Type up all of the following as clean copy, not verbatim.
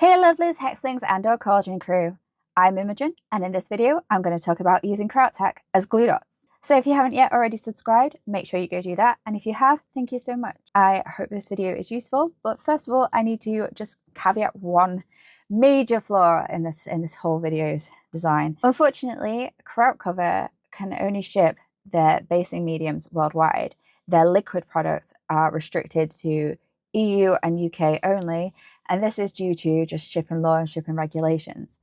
Hey lovelies, hexlings and our Cauldron crew. I'm Imogen, and in this video I'm going to talk about using Kraut-Tac as glue dots. So if you haven't yet already subscribed, make sure you go do that, and if you have, thank you so much. I hope this video is useful, but first of all I need to just caveat one major flaw in this whole video's design. Unfortunately, Krautcover can only ship their basing mediums worldwide. Their liquid products are restricted to EU and UK only, and this is due to just shipping law and shipping regulations.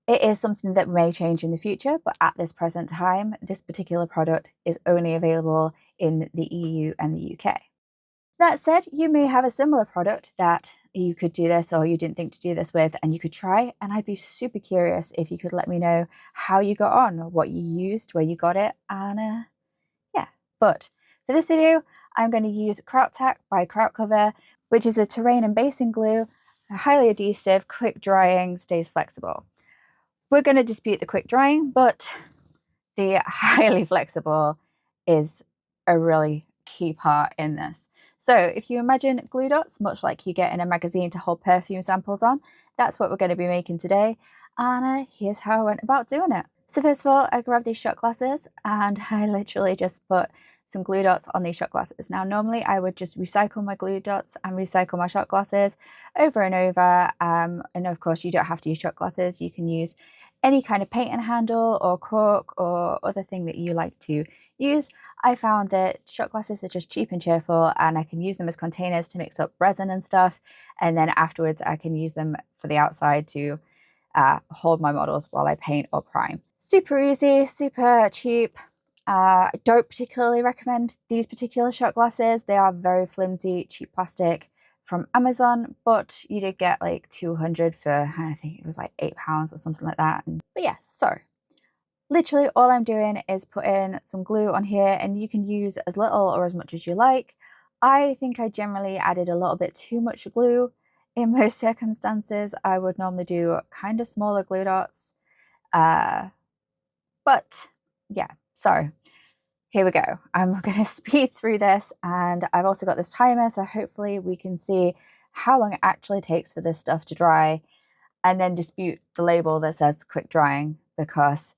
It is something that may change in the future, but at this present time, this particular product is only available in the EU and the UK. That said, you may have a similar product that you could do this or you didn't think to do this with, and you could try, and I'd be super curious if you could let me know how you got on, what you used, where you got it, and yeah. But for this video, I'm going to use Kraut-Tac by Krautcover, which is a terrain and basing glue, highly adhesive, quick drying, stays flexible. We're going to dispute the quick drying, but the highly flexible is a really key part in this. So if you imagine glue dots, much like you get in a magazine to hold perfume samples on, that's what we're going to be making today. And here's how I went about doing it. So first of all, I grabbed these shot glasses and I literally just put some glue dots on these shot glasses. Now, normally I would just recycle my glue dots and recycle my shot glasses over and over. And of course, you don't have to use shot glasses. You can use any kind of paint and handle or cork or other thing that you like to use. I found that shot glasses are just cheap and cheerful, and I can use them as containers to mix up resin and stuff. And then afterwards, I can use them for the outside to hold my models while I paint or prime. Super easy, super cheap. I don't particularly recommend these particular shot glasses. They are very flimsy, cheap plastic from Amazon, but you did get like 200 for, I think it was like £8 or something like that. But yeah, so literally all I'm doing is putting some glue on here, and you can use as little or as much as you like. I think I generally added a little bit too much glue. In most circumstances, I would normally do kind of smaller glue dots. But yeah, so here we go. I'm going to speed through this, and I've also got this timer, so hopefully we can see how long it actually takes for this stuff to dry, and then dispute the label that says quick drying, because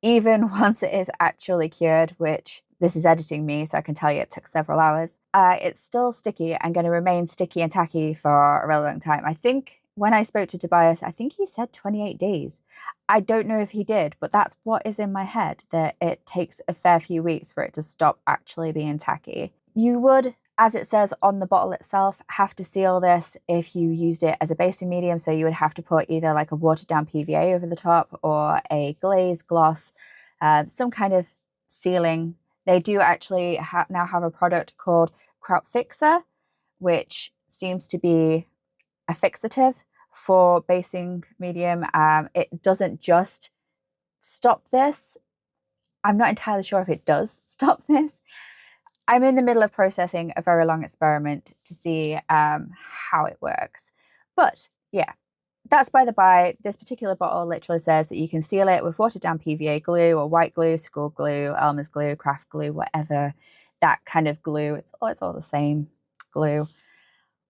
even once it is actually cured, which this is editing me, so I can tell you it took several hours, it's still sticky and going to remain sticky and tacky for a really long time. I think when I spoke to Tobias, I think he said 28 days. I don't know if he did, but that's what is in my head, that it takes a fair few weeks for it to stop actually being tacky. You would, as it says on the bottle itself, have to seal this if you used it as a basing medium. So you would have to put either like a watered down PVA over the top or a glaze, gloss, some kind of sealing. They do actually now have a product called Kraut-Fixer, which seems to be a fixative for basing medium. It doesn't just stop this. I'm not entirely sure if it does stop this. I'm in the middle of processing a very long experiment to see how it works. But yeah, that's by the by. This particular bottle literally says that you can seal it with watered down PVA glue or white glue, school glue, Elmer's glue, craft glue, whatever, that kind of glue. It's all the same glue.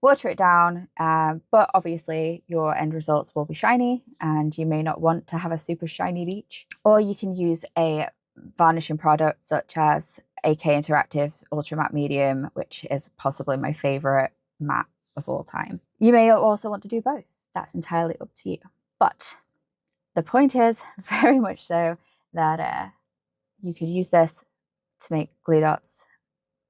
Water it down, but obviously your end results will be shiny, and you may not want to have a super shiny beach. Or you can use a varnishing product such as AK Interactive Ultra Matte Medium, which is possibly my favorite matte of all time. You may also want to do both. That's entirely up to you. But the point is very much so that you could use this to make glue dots,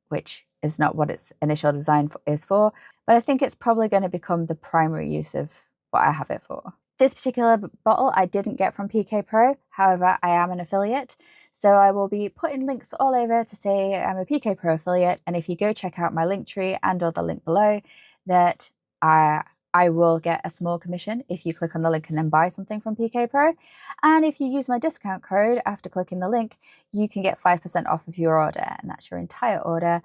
which is not what its initial design is for, but I think it's probably going to become the primary use of what I have it for. This particular bottle I didn't get from PK Pro, however, I am an affiliate, so I will be putting links all over to say I'm a PK Pro affiliate, and if you go check out my link tree and or the link below, that I will get a small commission if you click on the link and then buy something from PK Pro. And if you use my discount code after clicking the link, you can get 5% off of your order, and that's your entire order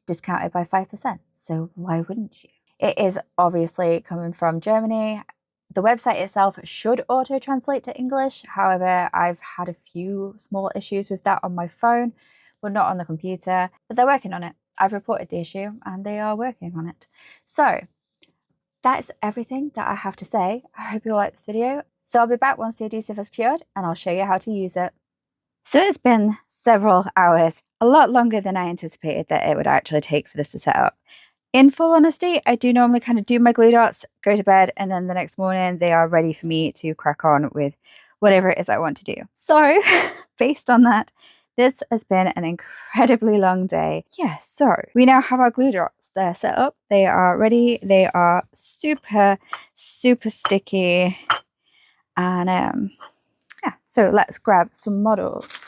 discounted by 5%. So why wouldn't you? It is obviously coming from Germany. The website itself should auto-translate to English. However, I've had a few small issues with that on my phone, but not on the computer. But they're working on it. I've reported the issue and they are working on it. So that's everything that I have to say. I hope you all like this video. So I'll be back once the adhesive has cured and I'll show you how to use it. So it's been several hours, a lot longer than I anticipated that it would actually take for this to set up. In full honesty, I do normally kind of do my glue dots, go to bed, and then the next morning they are ready for me to crack on with whatever it is I want to do. So based on that, this has been an incredibly long day. Yeah, so we now have our glue dots. They're set up, they are ready, they are super, super sticky. And yeah, so let's grab some models.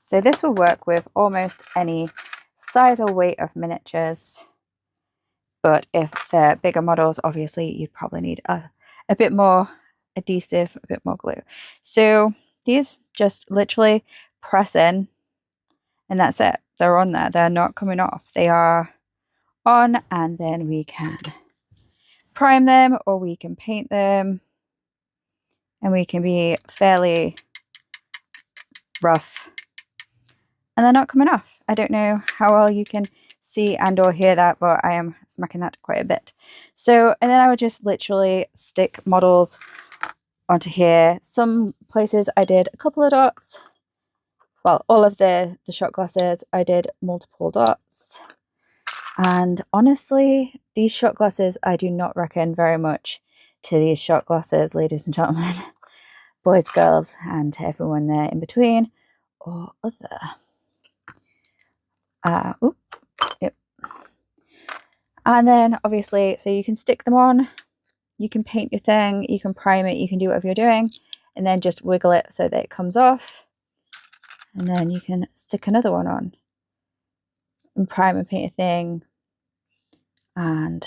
So this will work with almost any size or weight of miniatures. But if they're bigger models, obviously you'd probably need a bit more adhesive, a bit more glue. So these just literally press in and that's it. They're on there. They're not coming off. They are on, and then we can prime them or we can paint them, and we can be fairly rough. And they're not coming off. I don't know how well you can see and or hear that, but I am smacking that quite a bit. So, and then I would just literally stick models onto here. Some places I did a couple of dots. Well, all of the shot glasses, I did multiple dots. And honestly, these shot glasses, I do not reckon very much to these shot glasses, ladies and gentlemen, boys, girls, and everyone there in between or other. Yep. And then obviously, so you can stick them on, you can paint your thing, you can prime it, you can do whatever you're doing, and then just wiggle it so that it comes off. And then you can stick another one on and prime and paint a thing and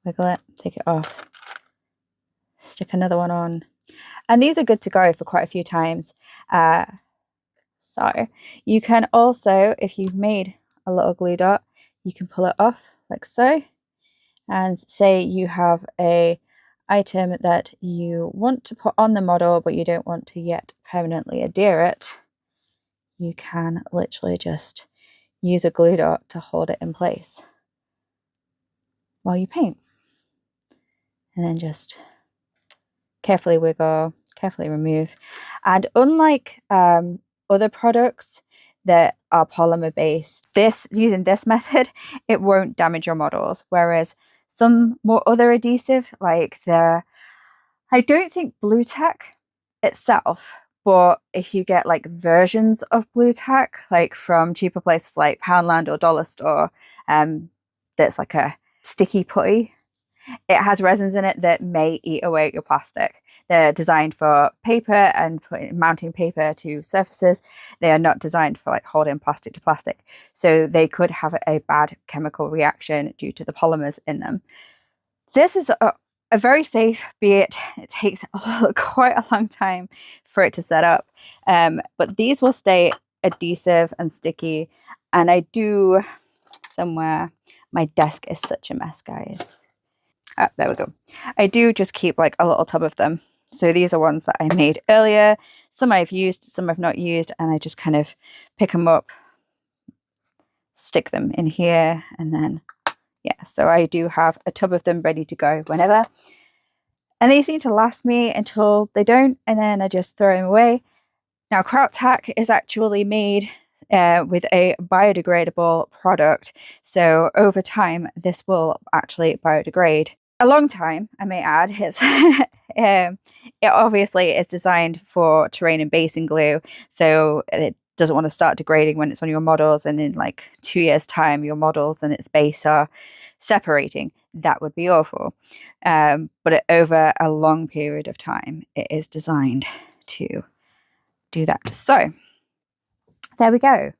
wiggle it, take it off, stick another one on. And these are good to go for quite a few times. So you can also, if you've made a little glue dot, you can pull it off like so. And say you have a item that you want to put on the model, but you don't want to yet permanently adhere it, you can literally just use a glue dot to hold it in place while you paint. And then just carefully wiggle, carefully remove. And unlike other products that are polymer based, using this method, it won't damage your models. Whereas some more other adhesive, like I don't think blue tack itself, but if you get like versions of blue tack, like from cheaper places like Poundland or Dollar Store, that's like a sticky putty. It has resins in it that may eat away at your plastic. They're designed for paper and mounting paper to surfaces. They are not designed for like holding plastic to plastic. So they could have a bad chemical reaction due to the polymers in them. This is a very safe, be it takes quite a long time for it to set up. But these will stay adhesive and sticky. And I do somewhere, my desk is such a mess, guys. There we go. I do just keep like a little tub of them. So these are ones that I made earlier. Some I've used, some I've not used, and I just kind of pick them up, stick them in here, and then, yeah. So I do have a tub of them ready to go whenever. And they seem to last me until they don't, and then I just throw them away. Now, Kraut-Tac is actually made with a biodegradable product. So over time, this will actually biodegrade. A long time, I may add. It obviously is designed for terrain and basing glue, so it doesn't want to start degrading when it's on your models, and in like 2 years' time, your models and its base are separating. That would be awful. But over a long period of time, it is designed to do that. So there we go.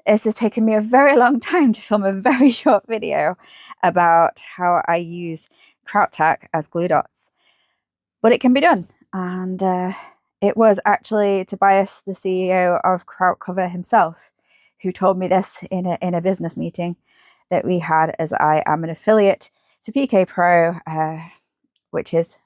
This has taken me a very long time to film a very short video about how I use Kraut-Tac as glue dots, but it can be done. And it was actually Tobias, the CEO of Krautcover himself, who told me this in a business meeting that we had, as I am an affiliate for PK Pro, which is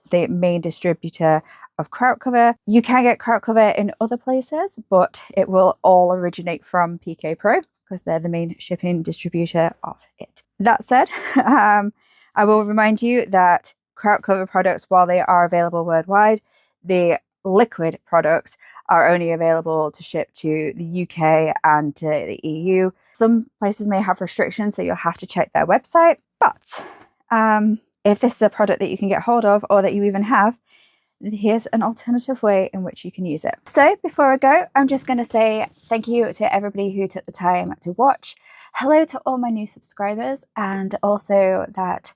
the main distributor of Krautcover. You can get Krautcover in other places, but it will all originate from PK Pro because they're the main shipping distributor of it. That said, I will remind you that Krautcover products, while they are available worldwide, the liquid products are only available to ship to the UK and to the EU. Some places may have restrictions, so you'll have to check their website. But if this is a product that you can get hold of or that you even have, here's an alternative way in which you can use it. So before I go, I'm just going to say thank you to everybody who took the time to watch. Hello to all my new subscribers, and also that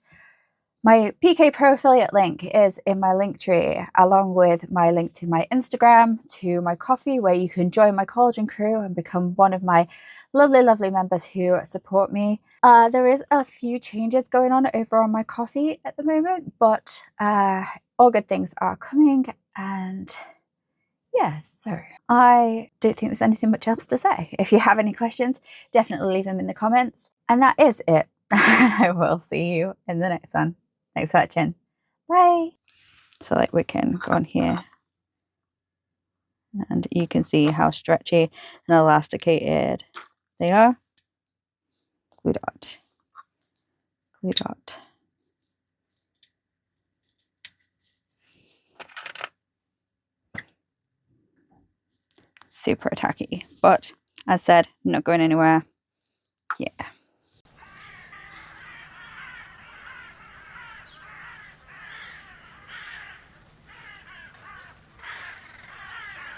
my PK Pro affiliate link is in my link tree, along with my link to my Instagram, to my coffee, where you can join my Cauldron crew and become one of my lovely, lovely members who support me. There is a few changes going on over on my coffee at the moment, but all good things are coming. And yeah, so I don't think there's anything much else to say. If you have any questions, definitely leave them in the comments. And that is it. I will see you in the next one. Thanks for watching. Bye. So like we can go on here and you can see how stretchy and elasticated they are. Glue dot. Glue dot. Super tacky, but as said, not going anywhere. Yeah.